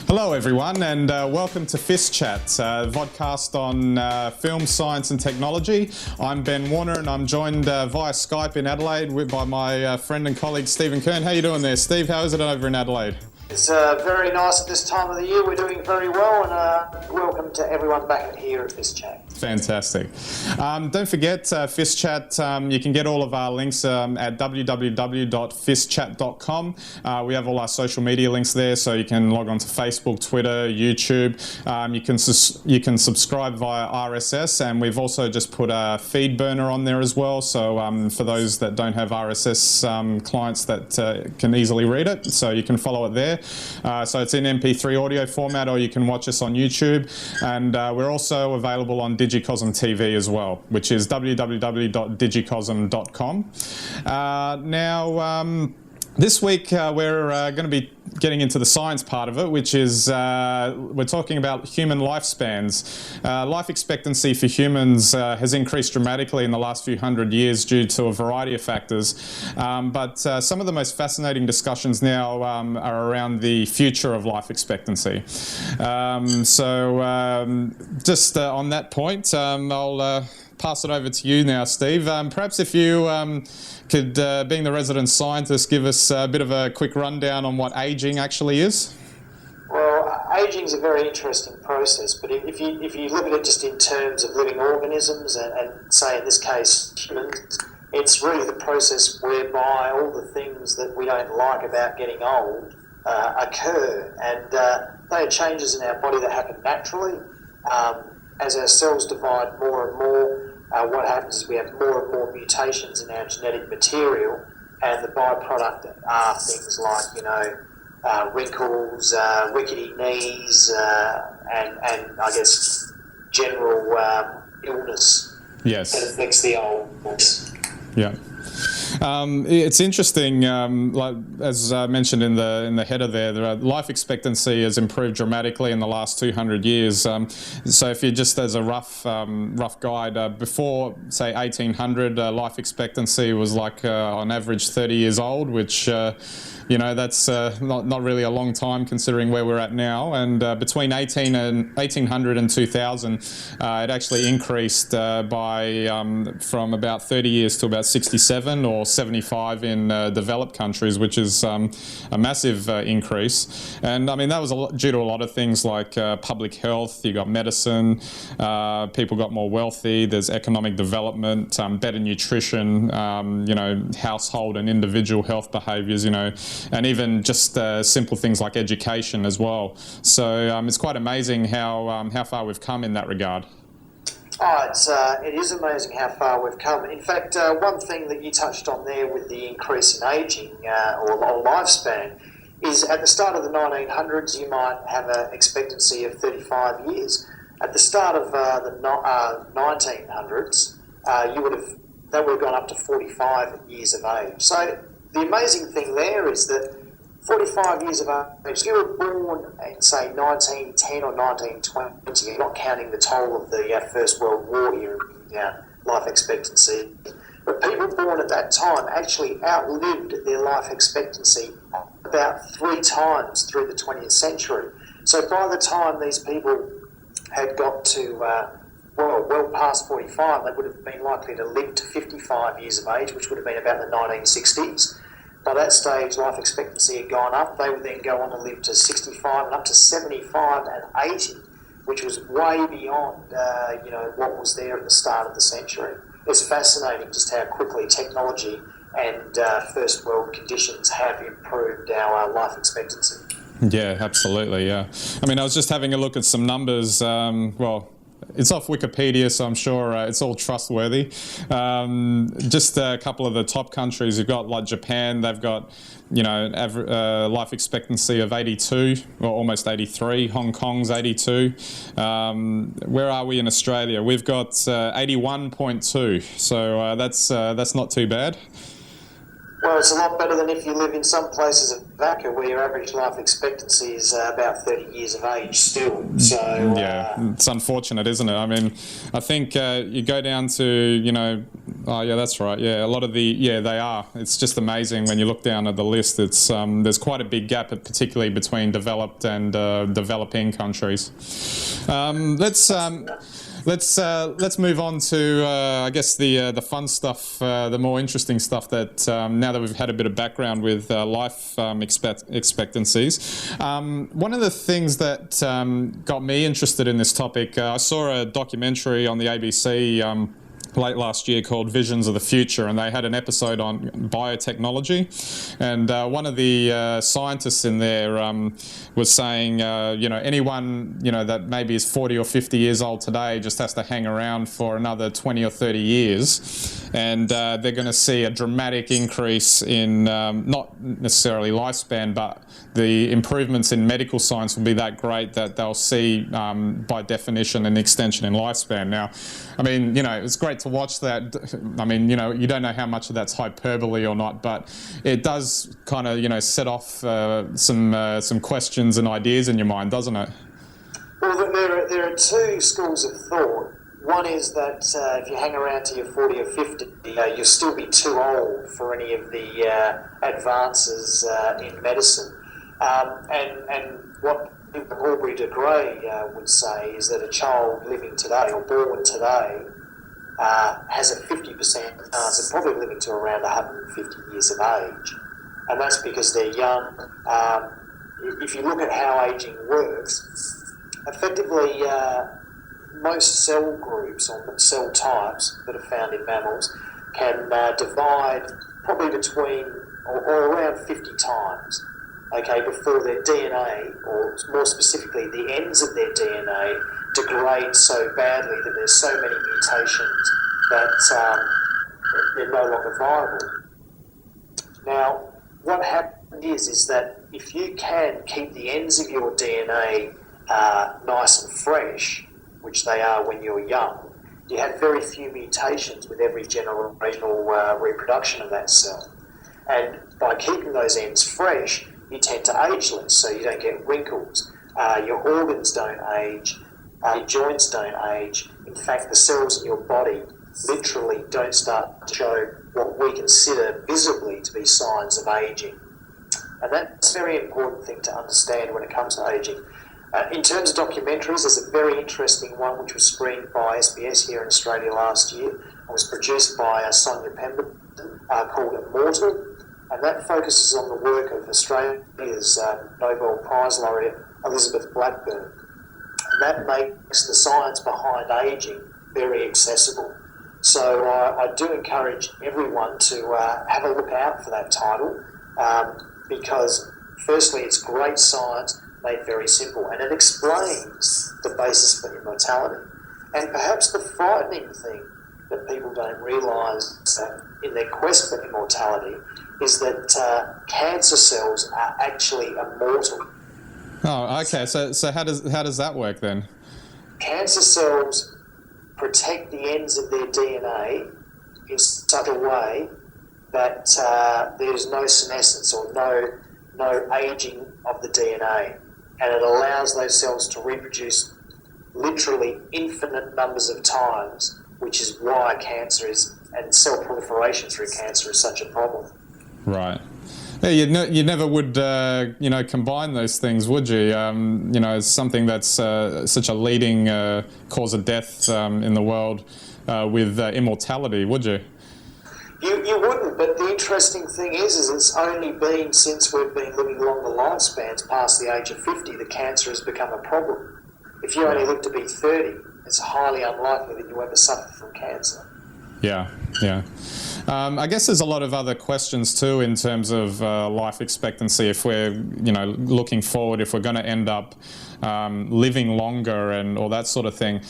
Hello everyone, and welcome to FiST Chat, vodcast on film, science and technology. I'm Ben Warner and I'm joined via Skype in Adelaide by my friend and colleague Stephen Kern. How you doing there, Steve? How is it over in Adelaide? It's very nice at this time of the year. We're doing very well, and welcome to everyone back here at FiST Chat. Fantastic. Don't forget, FiST Chat, you can get all of our links at www.fistchat.com. We have all our social media links there, so you can log on to Facebook, Twitter, YouTube. You can subscribe via RSS, and we've also just put a feed burner on there as well, so for those that don't have RSS clients that can easily read it, so you can follow it there. So it's in MP3 audio format, or you can watch us on YouTube, and we're also available on Digicosm TV as well, which is www.digicosm.com. Now, this week we're going to be getting into the science part of it, which is we're talking about human lifespans. Life expectancy for humans has increased dramatically in the last few hundred years due to a variety of factors. But some of the most fascinating discussions now are around the future of life expectancy. Just on that point, I'll pass it over to you now, Steve. Perhaps if you could, being the resident scientist, give us a bit of a quick rundown on what aging actually is. Well, aging is a very interesting process, but if you look at it just in terms of living organisms and say in this case humans, it's really the process whereby all the things that we don't like about getting old occur, and they are changes in our body that happen naturally. As our cells divide more and more, what happens is we have more and more mutations in our genetic material, and the byproduct are things like, wrinkles, rickety knees, and I guess general illness. Yes. That affects the old ones. Yeah. It's interesting, like as I mentioned in the header there, the life expectancy has improved dramatically in the last 200 years. So if you just as a rough guide, before say 1800, life expectancy was like on average 30 years old, which that's not really a long time considering where we're at now. And between 1800 and 2000, it actually increased from about 30 years to about 67 or 75 in developed countries, which is a massive increase. And I mean, that was due to a lot of things like public health. You got medicine, people got more wealthy, there's economic development, better nutrition, household and individual health behaviours, and even just simple things like education as well. So it's quite amazing how far we've come in that regard. It is amazing how far we've come. In fact, one thing that you touched on there with the increase in ageing or lifespan is at the start of the 1900s, you might have an expectancy of 35 years. At the start of the 1900s, that would have gone up to 45 years of age. So the amazing thing there is that 45 years of age, if you were born in, say, 1910 or 1920, you're not counting the toll of the First World War here in life expectancy, but people born at that time actually outlived their life expectancy about 3 times through the 20th century. So by the time these people had got to, well past 45, they would have been likely to live to 55 years of age, which would have been about the 1960s. By that stage, life expectancy had gone up. They would then go on to live to 65 and up to 75 and 80, which was way beyond, what was there at the start of the century. It's fascinating just how quickly technology and first world conditions have improved our life expectancy. Yeah, absolutely. Yeah. I mean, I was just having a look at some numbers. It's off Wikipedia, so I'm sure it's all trustworthy. Just a couple of the top countries, you've got like Japan, they've got, life expectancy of 82 or almost 83. Hong Kong's 82. Where are we in Australia? We've got 81.2, so that's not too bad. Well, it's a lot better than if you live in some places of Vaca where your average life expectancy is about 30 years of age still. So yeah, it's unfortunate, isn't it? I mean, I think you go down to, oh yeah, that's right. Yeah, a lot of they are. It's just amazing when you look down at the list. It's there's quite a big gap, particularly between developed and developing countries. Let's move on to I guess the fun stuff, the more interesting stuff that now that we've had a bit of background with life expectancies. One of the things that got me interested in this topic, I saw a documentary on the ABC late last year called Visions of the Future, and they had an episode on biotechnology, and one of the scientists in there was saying, anyone that maybe is 40 or 50 years old today just has to hang around for another 20 or 30 years, and they're going to see a dramatic increase in not necessarily lifespan, but the improvements in medical science will be that great that they'll see, by definition, an extension in lifespan. Now, I mean, it's great to watch that. I mean, you don't know how much of that's hyperbole or not, but it does kind of, set off some questions and ideas in your mind, doesn't it? Well, there are two schools of thought. One is that if you hang around till you're 40 or 50, you'll still be too old for any of the advances in medicine. And what Aubrey de Grey would say is that a child living today or born today has a 50% chance of probably living to around 150 years of age. And that's because they're young. If you look at how ageing works, effectively most cell groups or cell types that are found in mammals can divide probably between or around 50 times. Before their DNA, or more specifically the ends of their DNA, degrade so badly that there's so many mutations that they're no longer viable. Now, what happens is that if you can keep the ends of your DNA nice and fresh, which they are when you're young, you have very few mutations with every generational reproduction of that cell. And by keeping those ends fresh, you tend to age less, so you don't get wrinkles. Your organs don't age, your joints don't age. In fact, the cells in your body literally don't start to show what we consider visibly to be signs of aging. And that's a very important thing to understand when it comes to aging. In terms of documentaries, there's a very interesting one which was screened by SBS here in Australia last year and was produced by Sonia Pemberton called Immortal. And that focuses on the work of Australia's Nobel Prize laureate Elizabeth Blackburn. And that makes the science behind ageing very accessible. So I do encourage everyone to have a look out for that title because firstly it's great science made very simple and it explains the basis for immortality. And perhaps the frightening thing that people don't realise in their quest for immortality is that cancer cells are actually immortal. Oh, okay. So how does that work then? Cancer cells protect the ends of their DNA in such a way that there's no senescence or no aging of the DNA, and it allows those cells to reproduce literally infinite numbers of times, which is why cancer is and cell proliferation through cancer is such a problem. Right. Yeah, you never would, combine those things, would you? It's something that's such a leading cause of death in the world with immortality, would you? You wouldn't, but the interesting thing is it's only been since we've been living longer lifespans past the age of 50 that cancer has become a problem. If you only live to be 30, it's highly unlikely that you ever suffer from cancer. Yeah. I guess there's a lot of other questions too in terms of life expectancy. If we're, looking forward, if we're going to end up living longer and all that sort of thing.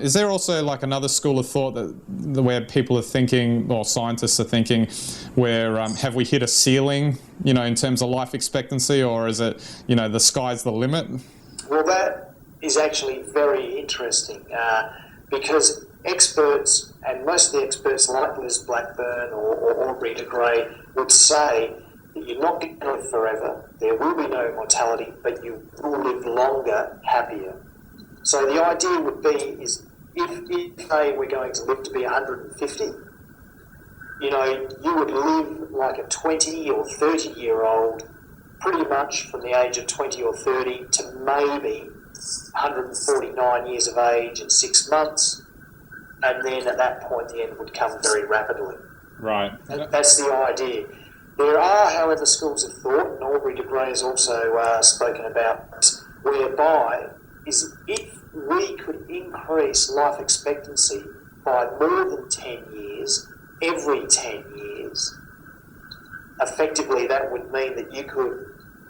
Is there also like another school of thought where people are thinking, or scientists are thinking, where have we hit a ceiling, in terms of life expectancy, or is it, the sky's the limit? Well, that is actually very interesting because experts, and most of the experts like Liz Blackburn or Aubrey de Grey, would say that you're not going to live forever, there will be no mortality, but you will live longer, happier. So the idea would be is if say we're going to live to be 150, you know, you would live like a 20 or 30-year-old pretty much from the age of 20 or 30 to maybe 149 years of age in 6 months, and then at that point the end would come very rapidly. Right. That's the idea. There are, however, schools of thought, and Aubrey de Grey has also spoken about, whereby is if we could increase life expectancy by more than 10 years, every 10 years, effectively that would mean that you could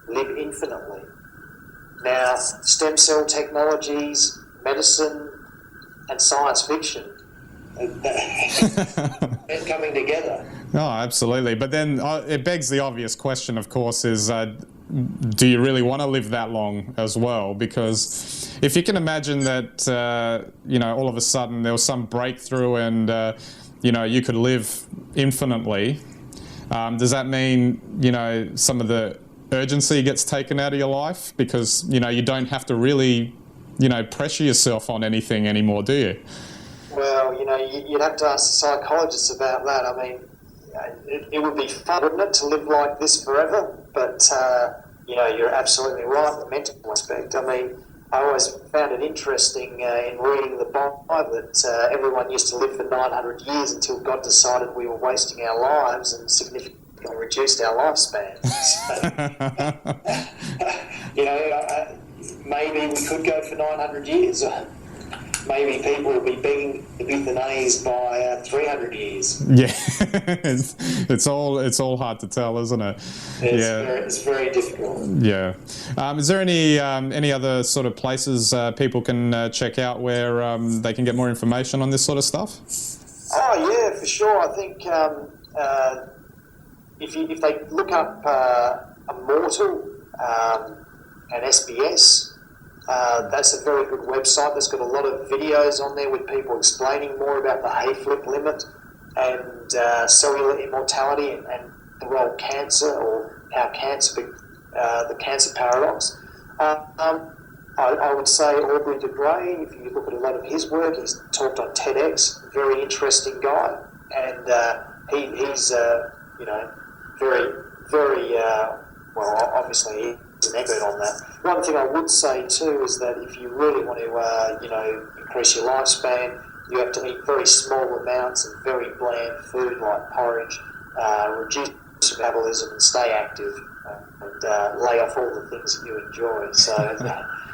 live infinitely. Now, stem cell technologies, medicine, and science fiction are coming together. Oh, absolutely. But then it begs the obvious question, of course, is do you really want to live that long as well? Because if you can imagine that, you know, all of a sudden there was some breakthrough and, you know, you could live infinitely, does that mean, you know, some of the urgency gets taken out of your life? Because, you know, you don't have to really, you know, pressure yourself on anything anymore, do you? Well, you know, you'd have to ask the psychologists about that. I mean, it would be fun, wouldn't it, to live like this forever? But, you know, you're absolutely right, the mental aspect. I mean, I always found it interesting in reading the Bible that everyone used to live for 900 years until God decided we were wasting our lives and significantly reduced our lifespan. So, you know, maybe we could go for 900 years. Maybe people will be begging to be euthanized by 300 years. Yeah, it's all hard to tell, isn't it? It's very difficult. Yeah. Is there any other sort of places people can check out where they can get more information on this sort of stuff? Oh yeah, for sure. I think if they look up Immortal and SBS. That's a very good website that's got a lot of videos on there with people explaining more about the Hayflick limit and cellular immortality and the role of cancer or how cancer, the cancer paradox. I would say Aubrey de Grey, if you look at a lot of his work, he's talked on TEDx, very interesting guy, and he's you know, very well, obviously an expert on that. One thing I would say too is that if you really want to, you know, increase your lifespan, you have to eat very small amounts of very bland food like porridge, reduce your metabolism and stay active, and lay off all the things that you enjoy. So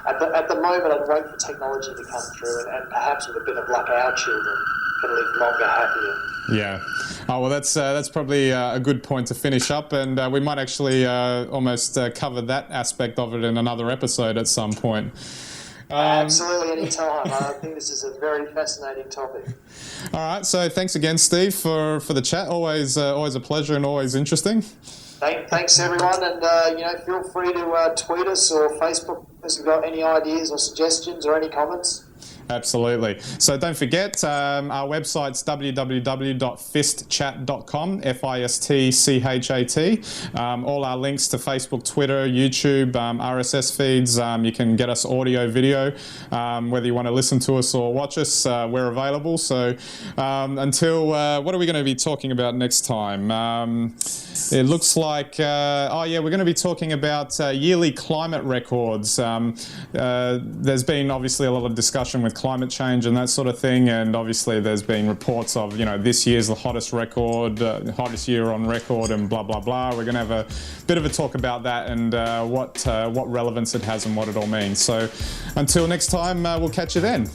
at the moment, I'd wait for technology to come through, and perhaps with a bit of luck, our children can live longer, happier. Yeah. Oh, well, that's probably a good point to finish up, and we might actually almost cover that aspect of it in another episode at some point. Absolutely, any time. I think this is a very fascinating topic. All right, so thanks again, Steve, for the chat. Always a pleasure and always interesting. Thanks, everyone, and you know, feel free to tweet us or Facebook us if you've got any ideas or suggestions or any comments. Absolutely. So don't forget, our website's www.fistchat.com, FISTCHAT. All our links to Facebook, Twitter, YouTube, RSS feeds. You can get us audio, video, whether you want to listen to us or watch us, we're available. So until, what are we going to be talking about next time? It looks like, oh yeah, we're going to be talking about yearly climate records. There's been obviously a lot of discussion with climate change and that sort of thing, and obviously there's been reports of, you know, this year's the hottest record, hottest year on record, and blah blah blah. We're going to have a bit of a talk about that and what relevance it has and what it all means. So until next time, we'll catch you then.